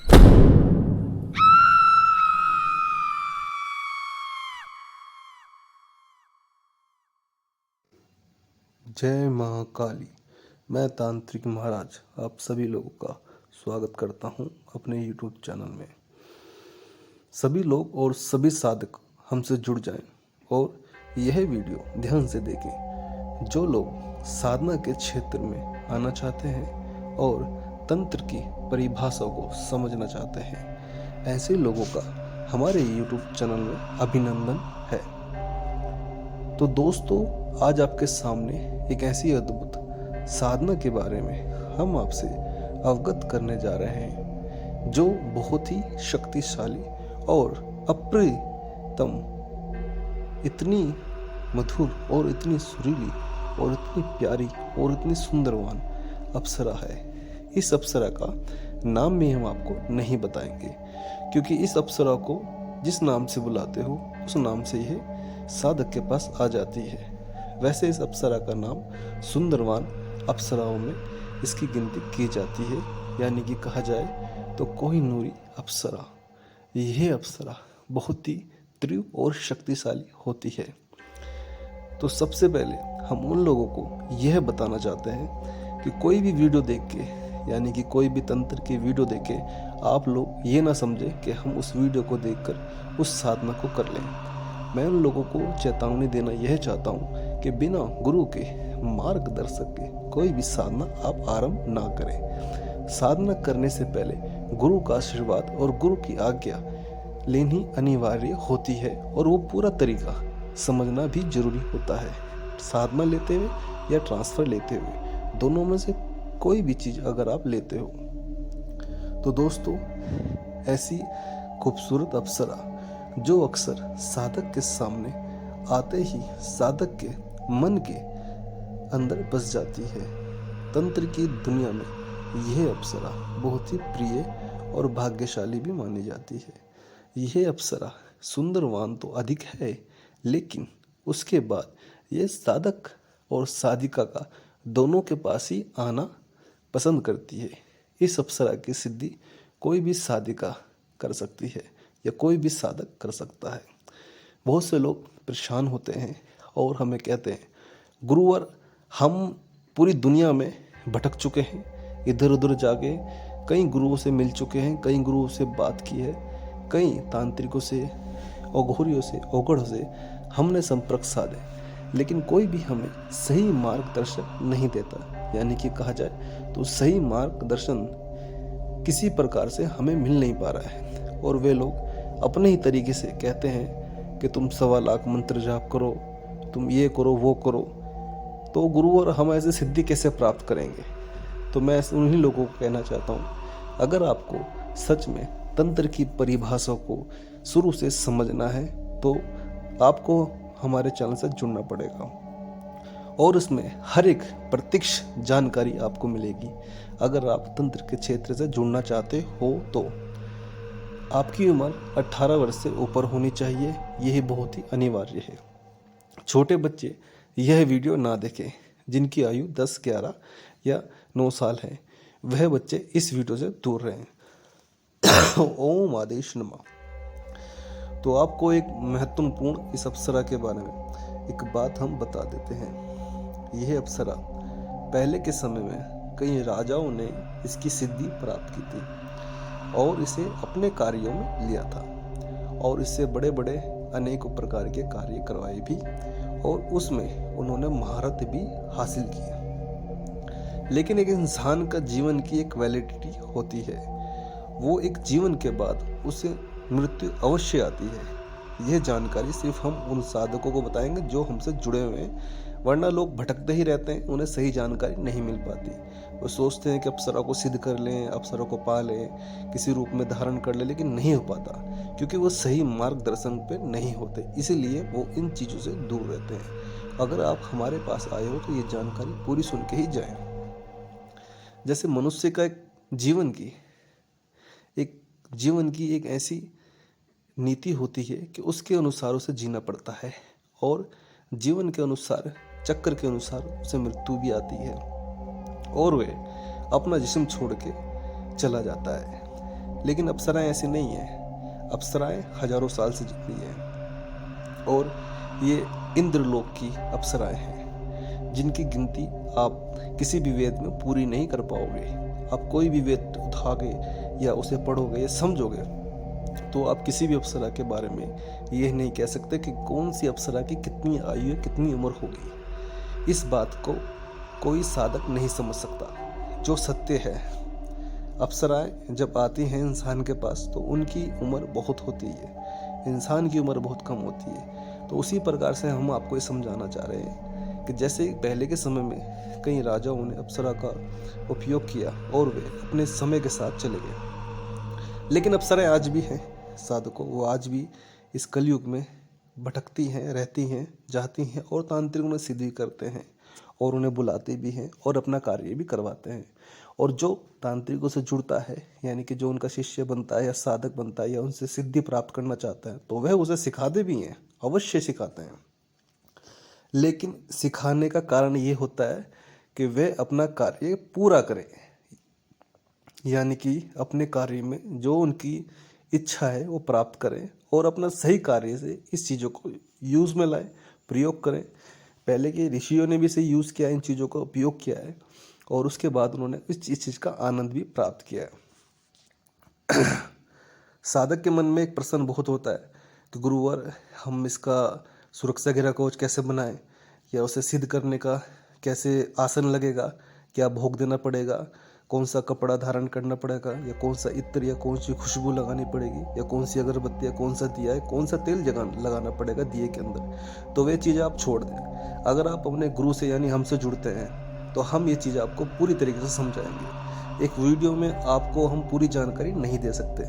जय माँ काली। मैं तांत्रिक महाराज आप सभी लोगों का स्वागत करता हूँ अपने YouTube चैनल में। सभी लोग और सभी साधक हमसे जुड़ जाएं और यह वीडियो ध्यान से देखें। जो लोग साधना के क्षेत्र में आना चाहते हैं और तंत्र की परिभाषा को समझना चाहते हैं, ऐसे लोगों का हमारे YouTube चैनल में अभिनंदन है। तो दोस्तों, आज आपके सामने एक ऐसी अद्भुत साधना के बारे में हम आपसे अवगत करने जा रहे हैं जो बहुत ही शक्तिशाली और अप्रतिम, इतनी मधुर और इतनी सुरीली और इतनी प्यारी और इतनी सुंदरवान अप्सरा है। इस अप्सरा का नाम भी हम आपको नहीं बताएंगे, क्योंकि इस अप्सरा को जिस नाम से बुलाते हो उस नाम से यह साधक के पास आ जाती है। वैसे इस अप्सरा का नाम सुंदरवान अप्सराओं में इसकी गिनती की जाती है, यानी कि कहा जाए तो कोहिनूरी अप्सरा। यह अप्सरा बहुत ही तीव्र और शक्तिशाली होती है। तो सबसे पहले हम उन लोगों को यह बताना चाहते हैं कि कोई भी वीडियो देख के, यानी कि कोई भी तंत्र की वीडियो देख के आप लोग ये ना समझे कि हम उस वीडियो को देखकर उस साधना को कर लें। मैं उन लोगों को चेतावनी देना यह चाहता हूँ कि बिना गुरु के मार्गदर्शक के कोई भी साधना आप आरंभ ना करें। साधना करने से पहले गुरु का आशीर्वाद और गुरु की आज्ञा लेनी अनिवार्य होती है, और वो पूरा तरीका समझना भी जरूरी होता है। साधना लेते हुए या ट्रांसफर लेते हुए, दोनों में से कोई भी चीज़ अगर आप लेते हो तो दोस्तों, ऐसी खूबसूरत अप्सरा जो अक्सर साधक के सामने आते ही साधक के मन के अंदर बस जाती है। तंत्र की दुनिया में यह अप्सरा बहुत ही प्रिय और भाग्यशाली भी मानी जाती है। यह अप्सरा सुंदरवान तो अधिक है, लेकिन उसके बाद यह साधक और साधिका का दोनों के पास ही आना पसंद करती है। इस अप्सरा की सिद्धि कोई भी साधिका कर सकती है या कोई भी साधक कर सकता है। बहुत से लोग परेशान होते हैं और हमें कहते हैं, गुरुवर हम पूरी दुनिया में भटक चुके हैं, इधर उधर जाके कई गुरुओं से मिल चुके हैं, कई गुरुओं से बात की है, कई तांत्रिकों से, अघोरियों से, औगढ़ों से हमने संपर्क साधे, लेकिन कोई भी हमें सही मार्गदर्शक नहीं देता। यानी कि कहा जाए तो सही मार्गदर्शन किसी प्रकार से हमें मिल नहीं पा रहा है, और वे लोग अपने ही तरीके से कहते हैं कि तुम 1.25 लाख मंत्र जाप करो, तुम ये करो वो करो। तो गुरु और हम ऐसे सिद्धि कैसे प्राप्त करेंगे? तो मैं उन्हीं लोगों को कहना चाहता हूँ, अगर आपको सच में तंत्र की परिभाषा को शुरू से समझना है तो आपको हमारे चैनल से जुड़ना पड़ेगा, और उसमें हर एक प्रत्यक्ष जानकारी आपको मिलेगी। अगर आप तंत्र के क्षेत्र से जुड़ना चाहते हो तो आपकी उम्र 18 वर्ष से ऊपर होनी चाहिए, यही बहुत ही अनिवार्य है। छोटे बच्चे यह वीडियो ना देखें। जिनकी आयु 10, 11 या 9 साल है, वह बच्चे इस वीडियो से दूर रहें। ओम आदेश नमः। तो आपको एक महत्वपूर्ण इस अप्सरा के बारे में एक बात हम बता देते हैं। यह अप्सरा पहले के समय में कई राजाओं ने इसकी सिद्धि प्राप्त की थी और इसे अपने कार्यों में लिया था, और इससे बड़े बड़े अनेक प्रकार के कार्य करवाए भी, और उसमें उन्होंने महारत भी हासिल की। लेकिन एक इंसान का जीवन की एक वैलिडिटी होती है, वो एक जीवन के बाद उसे मृत्यु अवश्य आती है। यह जानकारी सिर्फ हम उन साधकों को बताएंगे जो हमसे जुड़े हुए हैं, वरना लोग भटकते ही रहते हैं, उन्हें सही जानकारी नहीं मिल पाती। वो सोचते हैं कि अप्सरा को सिद्ध कर लें, अप्सरा को पा लें, किसी रूप में धारण कर लें, लेकिन नहीं हो पाता, क्योंकि वो सही मार्गदर्शन पे नहीं होते, इसीलिए वो इन चीज़ों से दूर रहते हैं। अगर आप हमारे पास आए हो तो ये जानकारी पूरी सुन के ही जाएं। जैसे मनुष्य का जीवन की एक ऐसी नीति होती है कि उसके अनुसार उसे जीना पड़ता है, और जीवन के अनुसार, चक्र के अनुसार उसे मृत्यु भी आती है और वह अपना जिस्म छोड़ के चला जाता है। लेकिन अप्सराएं ऐसी नहीं हैं। अप्सराएं हजारों साल से जिंदी हैं और ये इंद्रलोक की अप्सराएं हैं जिनकी गिनती आप किसी भी वेद में पूरी नहीं कर पाओगे। आप कोई भी वेद उठाओगे या उसे पढ़ोगे या समझोगे तो आप किसी भी अप्सरा के बारे में यह नहीं कह सकते कि कौन सी अप्सरा की कितनी आयु है, कितनी उम्र होगी। इस बात को कोई साधक नहीं समझ सकता। जो सत्य है, अप्सराएं जब आती हैं इंसान के पास तो उनकी उम्र बहुत होती है, इंसान की उम्र बहुत कम होती है। तो उसी प्रकार से हम आपको ये समझाना चाह रहे हैं कि जैसे पहले के समय में कई राजाओं ने अप्सरा का उपयोग किया और वे अपने समय के साथ चले गए, लेकिन अप्सराएं आज भी हैं साधकों। वो आज भी इस कलयुग में भटकती हैं, रहती हैं, जाती हैं और तांत्रिक उन्हें सिद्धि करते हैं और उन्हें बुलाते भी हैं और अपना कार्य भी करवाते हैं। और जो तांत्रिकों से जुड़ता है, यानी कि जो उनका शिष्य बनता है या साधक बनता है या उनसे सिद्धि प्राप्त करना चाहता है, तो वह उसे सिखाते भी हैं, अवश्य सिखाते हैं। लेकिन सिखाने का कारण ये होता है कि वह अपना कार्य पूरा करें, यानी कि अपने कार्य में जो उनकी इच्छा है वो प्राप्त करें और अपना सही कार्य से इस चीज़ों को यूज़ में लाएं, प्रयोग करें। पहले के ऋषियों ने भी इसे यूज़ किया, इन चीज़ों का उपयोग किया है और उसके बाद उन्होंने इस चीज़ का आनंद भी प्राप्त किया है। साधक के मन में एक प्रश्न बहुत होता है कि गुरुवर, हम इसका सुरक्षा घेरा कवच कैसे बनाएं, या उसे सिद्ध करने का कैसे आसन लगेगा, क्या भोग देना पड़ेगा, कौन सा कपड़ा धारण करना पड़ेगा, या कौन सा इत्र या कौन सी खुशबू लगानी पड़ेगी, या कौन सी अगरबत्ती या कौन सा दिया है, कौन सा तेल लगाना पड़ेगा दिए के अंदर। तो वे चीज़ें आप छोड़ दें। अगर आप अपने गुरु से यानी हमसे जुड़ते हैं तो हम ये चीज़ आपको पूरी तरीके से समझाएंगे। एक वीडियो में आपको हम पूरी जानकारी नहीं दे सकते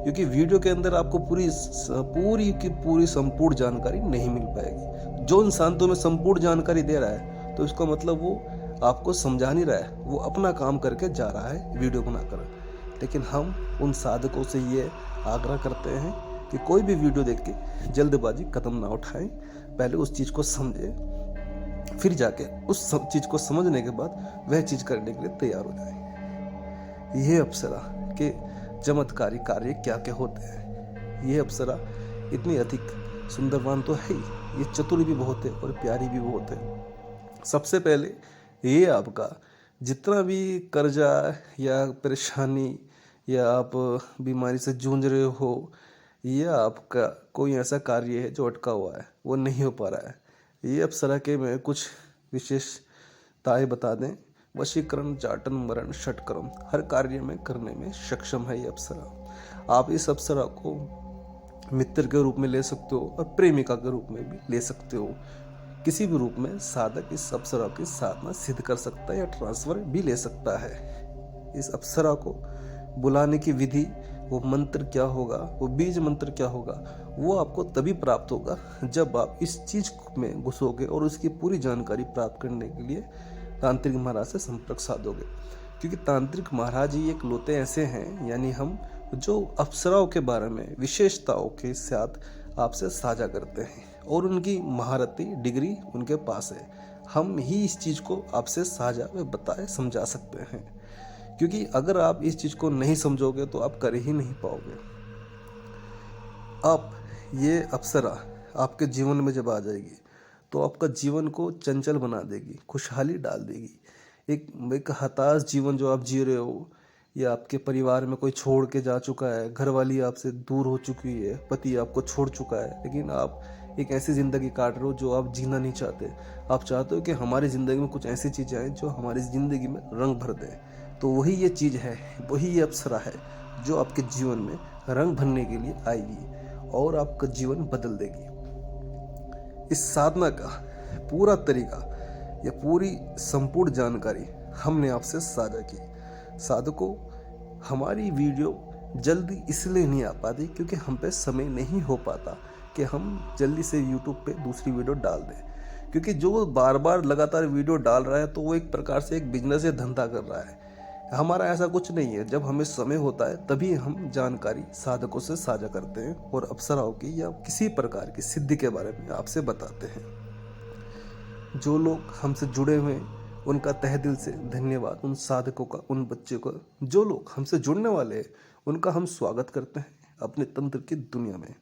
क्योंकि वीडियो के अंदर आपको पूरी की पूरी संपूर्ण जानकारी नहीं मिल पाएगी। जो इंसान तुम्हें संपूर्ण जानकारी दे रहा है तो इसका मतलब वो आपको समझा नहीं रहा है, वो अपना काम करके जा रहा है वीडियो बनाकर। लेकिन हम उन साधकों से ये आग्रह करते हैं कि कोई भी वीडियो देख के जल्दबाजी कदम ना उठाएं, पहले उस चीज़ को समझें, फिर जाके उस चीज़ को समझने के बाद वह चीज़ करने के लिए तैयार हो जाएं। यह अप्सरा के चमत्कारी कार्य क्या क्या होते हैं। ये अप्सरा इतनी अधिक सुंदरवान तो है ही, ये चतुर भी बहुत है और प्यारी भी बहुत है। सबसे पहले ये आपका जितना भी कर्जा या परेशानी या आप बीमारी से जूझ रहे हो, या आपका कोई ऐसा कार्य है जो अटका हुआ है, वो नहीं हो पा रहा है, ये अप्सरा के में कुछ विशेषताएं बता दें। वशीकरण, जाटन, मरण, षटकर्म हर कार्य में करने में सक्षम है ये अप्सरा। आप इस अप्सरा को मित्र के रूप में ले सकते हो और प्रेमिका के रूप में भी ले सकते हो। किसी भी रूप में साधक इस अप्सरा की साधना सिद्ध कर सकता है या ट्रांसफर भी ले सकता है। इस अप्सरा को बुलाने की विधि, वो मंत्र क्या होगा, वो बीज मंत्र क्या होगा, वो आपको तभी प्राप्त होगा जब आप इस चीज़ में घुसोगे और उसकी पूरी जानकारी प्राप्त करने के लिए तांत्रिक महाराज से संपर्क साधोगे। क्योंकि तांत्रिक महाराज ही एक लोते ऐसे हैं, यानी हम जो अप्सराओं के बारे में विशेषताओं के साथ आपसे साझा करते हैं और उनकी महारती डिग्री उनके पास है। हम ही इस चीज़ को आपसे साझा व बताए समझा सकते हैं, क्योंकि अगर आप इस चीज़ को नहीं समझोगे तो आप कर ही नहीं पाओगे। आप ये अप्सरा आपके जीवन में जब आ जाएगी तो आपका जीवन को चंचल बना देगी, खुशहाली डाल देगी। एक हताश जीवन जो आप जी रहे हो, या आपके परिवार में कोई छोड़ के जा चुका है, घरवाली आपसे दूर हो चुकी है, पति आपको छोड़ चुका है, लेकिन आप एक ऐसी ज़िंदगी काट रहे हो जो आप जीना नहीं चाहते। आप चाहते हो कि हमारी ज़िंदगी में कुछ ऐसी चीज़ें आएँ जो हमारी ज़िंदगी में रंग भर दें। तो वही ये चीज़ है, वही ये अप्सरा है जो आपके जीवन में रंग भरने के लिए आएगी और आपका जीवन बदल देगी। इस साधना का पूरा तरीका या पूरी संपूर्ण जानकारी हमने आपसे साझा की। साधकों, हमारी वीडियो जल्दी इसलिए नहीं आ पाती क्योंकि हम पे समय नहीं हो पाता कि हम जल्दी से YouTube पे दूसरी वीडियो डाल दें, क्योंकि जो बार बार लगातार वीडियो डाल रहा है तो वो एक प्रकार से एक बिजनेस या धंधा कर रहा है। हमारा ऐसा कुछ नहीं है। जब हमें समय होता है तभी हम जानकारी साधकों से साझा करते हैं और अप्सराओं की या किसी प्रकार की सिद्धि के बारे में आपसे बताते हैं। जो लोग हमसे जुड़े हुए हैं उनका तहे दिल से धन्यवाद। उन साधकों का, उन बच्चों का, जो लोग हमसे जुड़ने वाले हैं उनका हम स्वागत करते हैं अपने तंत्र की दुनिया में।